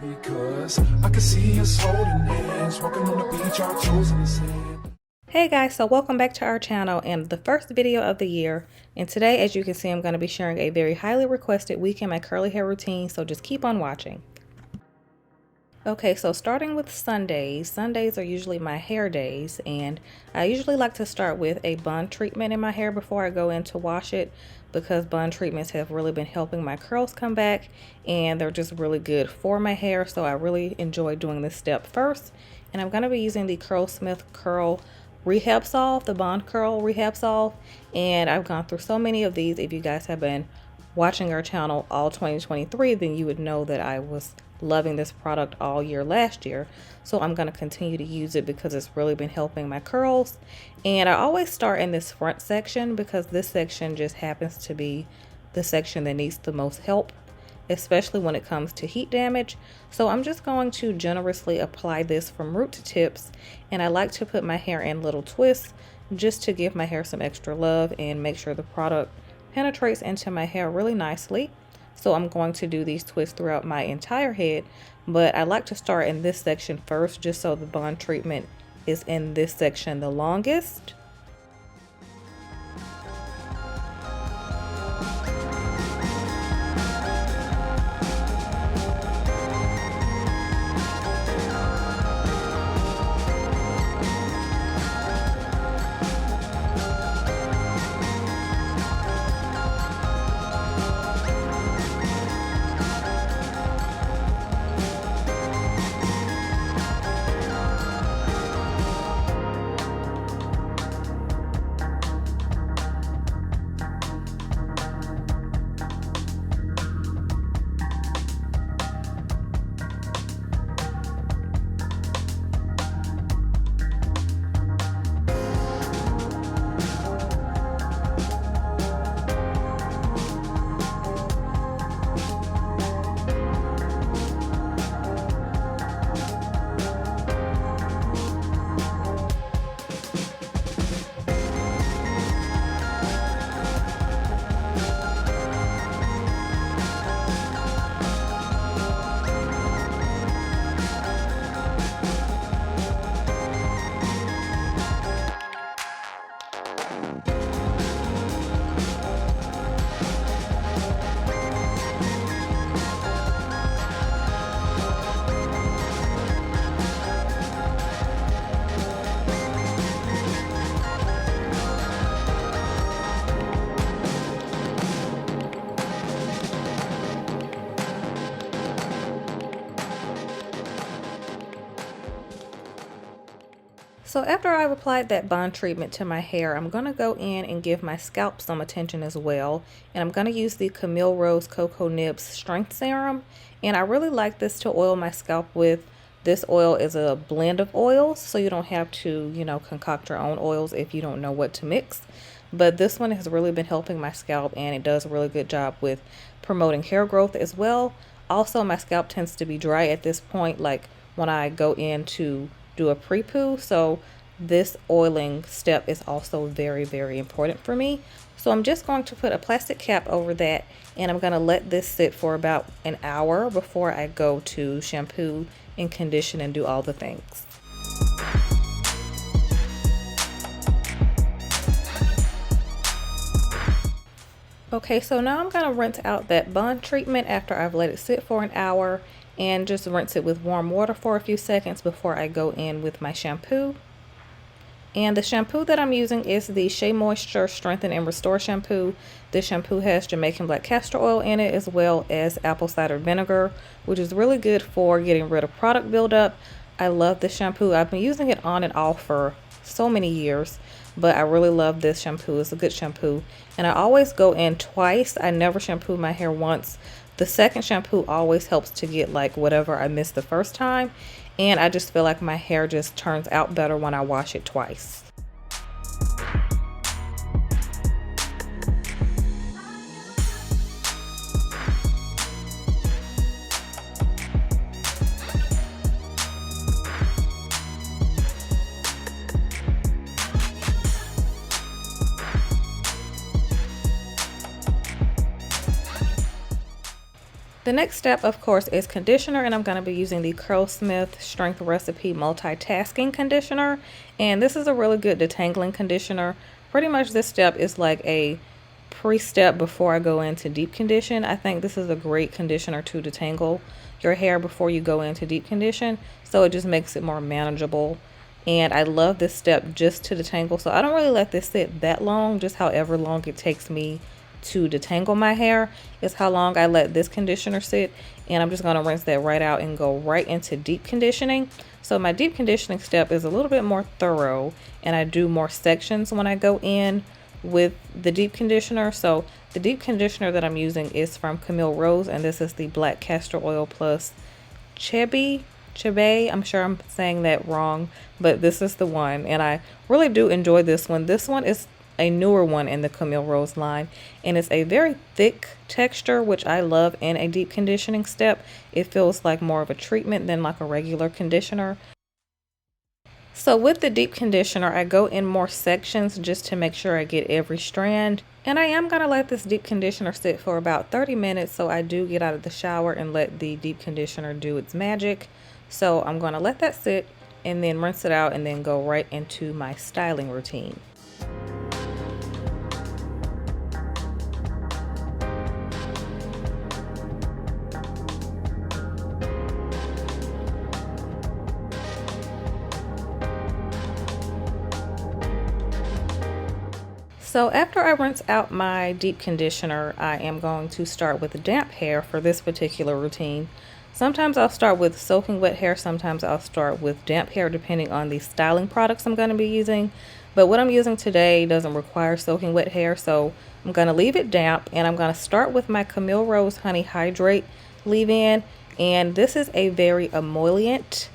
Because I can see us holding hands, walking on the beach, our toes in the sand. Hey guys, so welcome back to our channel and the first video of the year. And today, as you can see, I'm going to be sharing a very highly requested week in my curly hair routine, so just keep on watching. Okay, so starting with Sundays. Sundays are usually my hair days, and I usually like to start with a bun treatment in my hair before I go in to wash it, because bun treatments have really been helping my curls come back, and they're just really good for my hair, so I really enjoy doing this step first. And I'm going to be using the Curlsmith Curl Rehab Solve, the Bond Curl Rehab Solve, and I've gone through so many of these. If you guys have been watching our channel all 2023, then you would know that I was loving this product all year last year. So I'm going to continue to use it because it's really been helping my curls. And I always start in this front section because this section just happens to be the section that needs the most help, especially when it comes to heat damage. So I'm just going to generously apply this from root to tips, and I like to put my hair in little twists just to give my hair some extra love and make sure the product penetrates into my hair really nicely. So I'm going to do these twists throughout my entire head, but I like to start in this section first just so the bond treatment is in this section the longest. So after I've applied that bond treatment to my hair, I'm going to go in and give my scalp some attention as well. And I'm going to use the Camille Rose Cocoa Nibs Strength Serum. And I really like this to oil my scalp with. This oil is a blend of oils, so you don't have to, concoct your own oils if you don't know what to mix. But this one has really been helping my scalp, and it does a really good job with promoting hair growth as well. Also, my scalp tends to be dry at this point, like when I go in to do a pre-poo, so this oiling step is also very, very important for me. So I'm just going to put a plastic cap over that, and I'm going to let this sit for about an hour before I go to shampoo and condition and do all the things. Okay, so now I'm going to rinse out that bond treatment after I've let it sit for an hour, and just rinse it with warm water for a few seconds before I go in with my shampoo. And the shampoo that I'm using is the Shea Moisture Strengthen and Restore shampoo. This shampoo has Jamaican black castor oil in it, as well as apple cider vinegar, which is really good for getting rid of product buildup. I love this shampoo. I've been using it on and off for so many years, but I really love this shampoo. It's a good shampoo. And I always go in twice. I never shampoo my hair once. The second shampoo always helps to get like whatever I missed the first time, and I just feel like my hair just turns out better when I wash it twice. The The next step, of course, is conditioner, and I'm going to be using the Curlsmith Strength Recipe Multitasking Conditioner. And this is a really good detangling conditioner. Pretty much this step is like a pre-step before I go into deep condition. I think this is a great conditioner to detangle your hair before you go into deep condition. So it just makes it more manageable. And I love this step just to detangle. So I don't really let this sit that long, just however long it takes me to detangle my hair is how long I let this conditioner sit. And I'm just going to rinse that right out and go right into deep conditioning. So my deep conditioning step is a little bit more thorough, and I do more sections when I go in with the deep conditioner. So the deep conditioner that I'm using is from Camille Rose, and this is the Black Castor Oil Plus Chebe. I'm sure I'm saying that wrong, but this is the one, and I really do enjoy this one. This one is a newer one in the Camille Rose line, and it's a very thick texture, which I love in a deep conditioning step. It feels like more of a treatment than like a regular conditioner. So with the deep conditioner, I go in more sections just to make sure I get every strand. And I am going to let this deep conditioner sit for about 30 minutes, so I do get out of the shower and let the deep conditioner do its magic. So I'm going to let that sit and then rinse it out and then go right into my styling routine. So after I rinse out my deep conditioner, I am going to start with damp hair for this particular routine. Sometimes I'll start with soaking wet hair, sometimes I'll start with damp hair depending on the styling products I'm going to be using. But what I'm using today doesn't require soaking wet hair, so I'm going to leave it damp, and I'm going to start with my Camille Rose Honey Hydrate leave-in. And this is a very emollient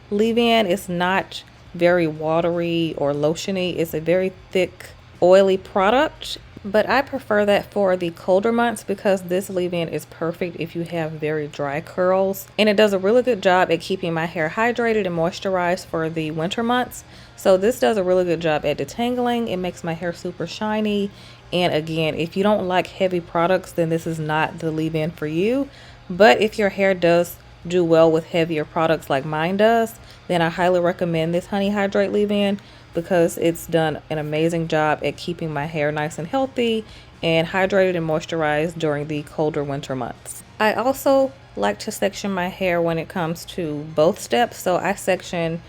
leave-in. It's not very watery or lotiony. It's a very thick, oily product, but I prefer that for the colder months because this leave-in is perfect if you have very dry curls, and it does a really good job at keeping my hair hydrated and moisturized for the winter months. So this does a really good job at detangling. It makes my hair super shiny, and again, if you don't like heavy products, then this is not the leave-in for you. But if your hair does do well with heavier products like mine does, then I highly recommend this Honey Hydrate leave-in, because it's done an amazing job at keeping my hair nice and healthy and hydrated and moisturized during the colder winter months. I also like to section my hair when it comes to both steps. So I section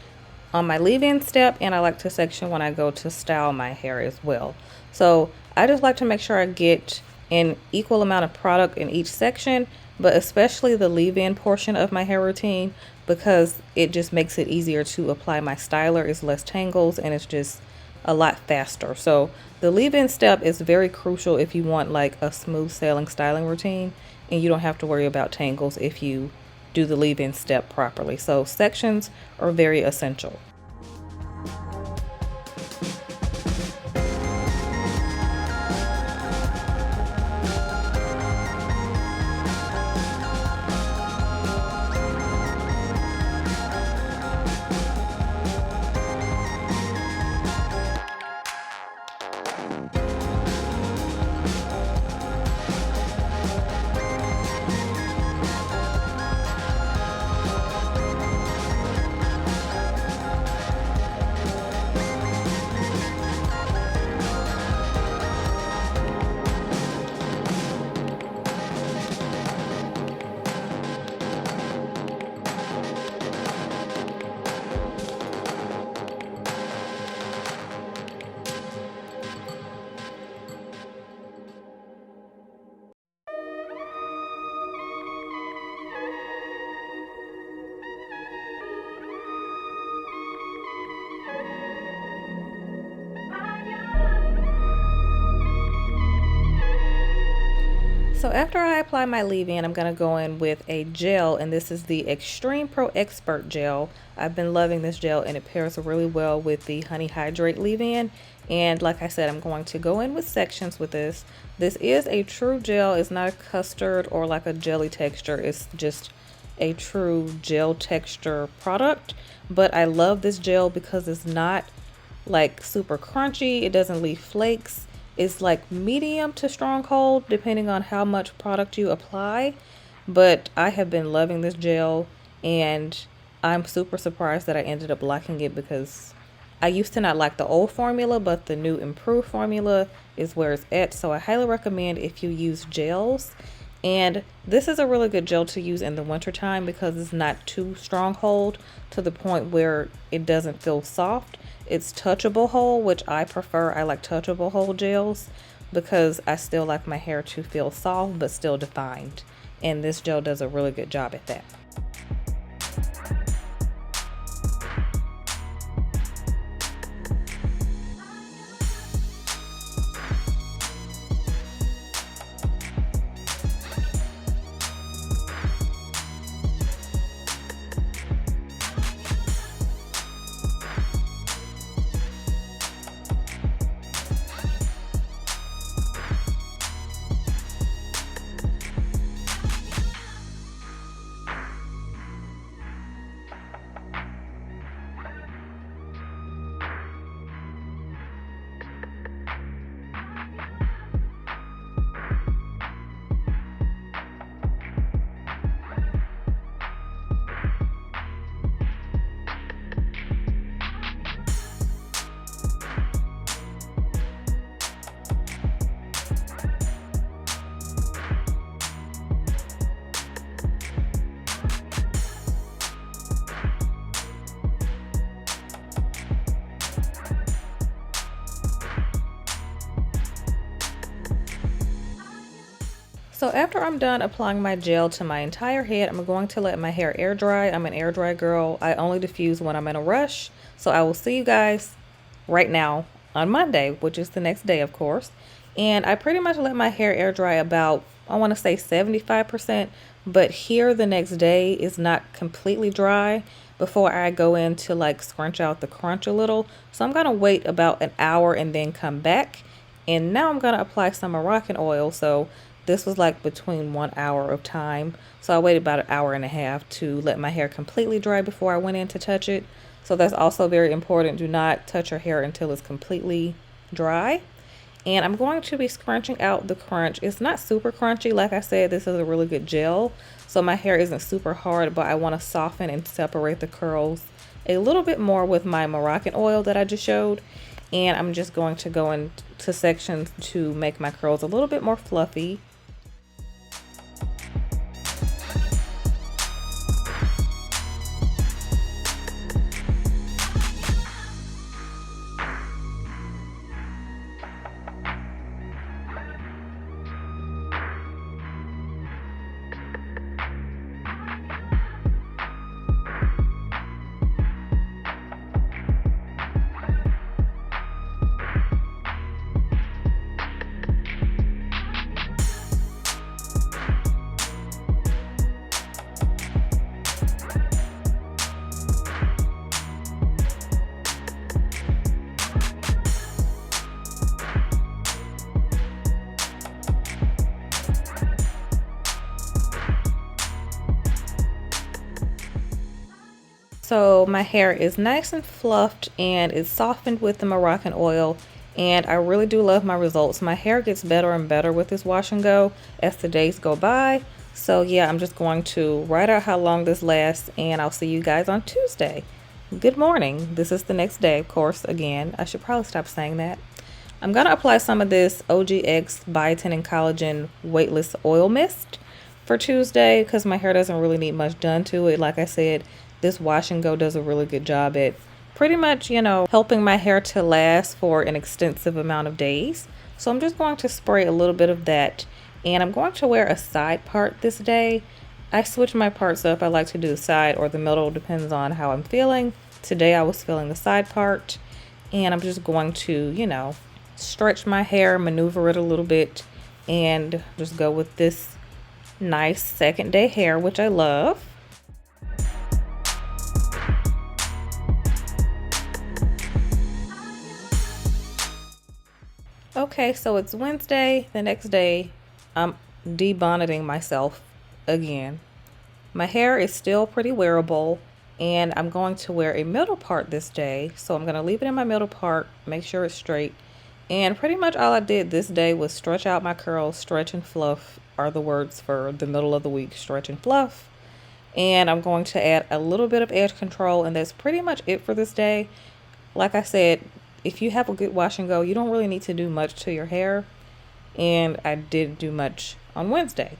on my leave-in step, and I like to section when I go to style my hair as well. So I just like to make sure I get an equal amount of product in each section, but especially the leave-in portion of my hair routine, because it just makes it easier to apply my styler. It's less tangles and it's just a lot faster. So the leave-in step is very crucial if you want like a smooth sailing styling routine, and you don't have to worry about tangles if you do the leave-in step properly. So sections are very essential. So after I apply my leave-in, I'm going to go in with a gel, and this is the Extreme Pro Expert Gel. I've been loving this gel, and it pairs really well with the Honey Hydrate leave-in. And like I said, I'm going to go in with sections with this. This is a true gel. It's not a custard or like a jelly texture. It's just a true gel texture product. But I love this gel because it's not like super crunchy. It doesn't leave flakes. It's like medium to strong hold depending on how much product you apply. but I have been loving this gel, and I'm super surprised that I ended up liking it because I used to not like the old formula, but the new improved formula is where it's at. So I highly recommend if you use gels. And this is a really good gel to use in the wintertime because it's not too strong hold to the point where it doesn't feel soft. It's touchable hold, which I prefer. I like touchable hold gels because I still like my hair to feel soft but still defined. And this gel does a really good job at that. So after I'm done applying my gel to my entire head, I'm going to let my hair air dry. I'm an air dry girl. I only diffuse when I'm in a rush. So I will see you guys right now on Monday, which is the next day, of course. And I pretty much let my hair air dry about, I want to say 75%, but here the next day is not completely dry before I go in to like scrunch out the crunch a little. So I'm going to wait about an hour and then come back. And now I'm going to apply some Moroccan oil. So this was like between 1 hour of time. So I waited about an hour and a half to let my hair completely dry before I went in to touch it. So that's also very important. Do not touch your hair until it's completely dry. And I'm going to be scrunching out the crunch. It's not super crunchy. Like I said, this is a really good gel. So my hair isn't super hard, but I want to soften and separate the curls a little bit more with my Moroccan oil that I just showed. And I'm just going to go into sections to make my curls a little bit more fluffy. So my hair is nice and fluffed and it's softened with the Moroccan oil, and I really do love my results. My hair gets better and better with this wash and go as the days go by. So yeah, I'm just going to write out how long this lasts, and I'll see you guys on Tuesday. Good morning. This is the next day, of course. Again, I should probably stop saying that. I'm going to apply some of this OGX Biotin and Collagen Weightless Oil Mist for Tuesday because my hair doesn't really need much done to it. Like I said, this wash and go does a really good job at pretty much, you know, helping my hair to last for an extensive amount of days. So I'm just going to spray a little bit of that, and I'm going to wear a side part this day. I switch my parts up. I like to do the side or the middle, depends on how I'm feeling. Today I was feeling the side part, and I'm just going to, you know, stretch my hair, maneuver it a little bit, and just go with this nice second day hair, which I love. Okay, so it's Wednesday. The next day, I'm debonneting myself again. My hair is still pretty wearable, and I'm going to wear a middle part this day. So I'm going to leave it in my middle part, make sure it's straight, And pretty much all I did this day was stretch out my curls. Stretch and fluff are the words for the middle of the week, stretch and fluff. And I'm going to add a little bit of edge control, and that's pretty much it for this day. Like I said, if you have a good wash and go, you don't really need to do much to your hair. And I didn't do much on Wednesday.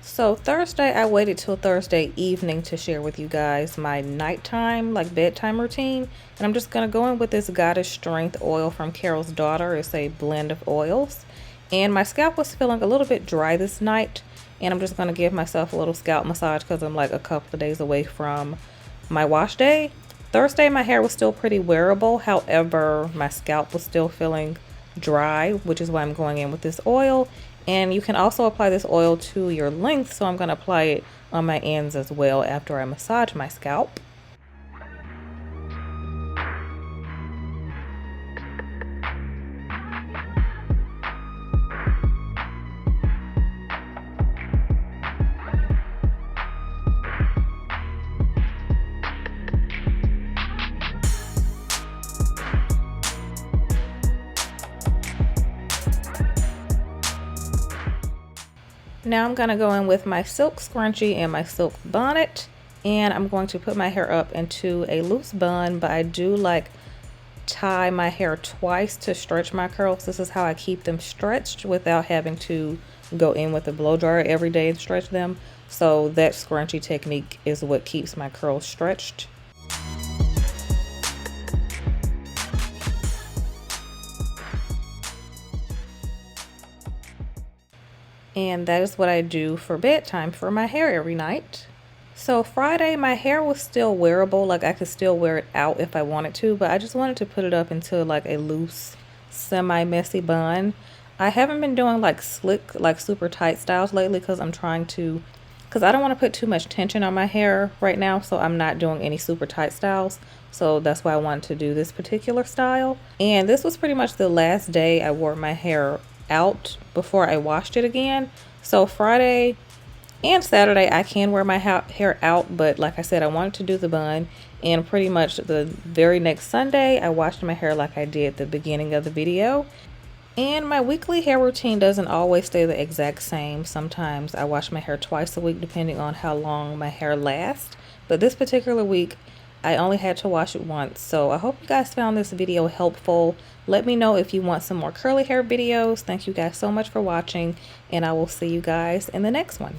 So Thursday, I waited till Thursday evening to share with you guys my nighttime, like bedtime routine. And I'm just going to go in with this Goddess Strength oil from Carol's Daughter. It's a blend of oils. And my scalp was feeling a little bit dry this night. And I'm just going to give myself a little scalp massage because I'm like a couple of days away from my wash day. Thursday, my hair was still pretty wearable. However, my scalp was still feeling dry, which is why I'm going in with this oil. And you can also apply this oil to your length, so I'm going to apply it on my ends as well after I massage my scalp. Now I'm going to go in with my silk scrunchie and my silk bonnet, and I'm going to put my hair up into a loose bun, but I do like tie my hair twice to stretch my curls. This is how I keep them stretched without having to go in with a blow dryer every day and stretch them. So that scrunchie technique is what keeps my curls stretched. And that is what I do for bedtime for my hair every night. So Friday, my hair was still wearable, like I could still wear it out if I wanted to, but I just wanted to put it up into like a loose, semi-messy bun. I haven't been doing like slick, like super tight styles lately because I don't want to put too much tension on my hair right now, so I'm not doing any super tight styles. So that's why I wanted to do this particular style. And this was pretty much the last day I wore my hair out before I washed it again. So Friday and Saturday I can wear my hair out, but like I said, I wanted to do the bun. And pretty much the very next Sunday I washed my hair like I did at the beginning of the video. And my weekly hair routine doesn't always stay the exact same. Sometimes I wash my hair twice a week depending on how long my hair lasts, but this particular week I only had to wash it once. So I hope you guys found this video helpful. Let me know if you want some more curly hair videos. Thank you guys so much for watching, and I will see you guys in the next one.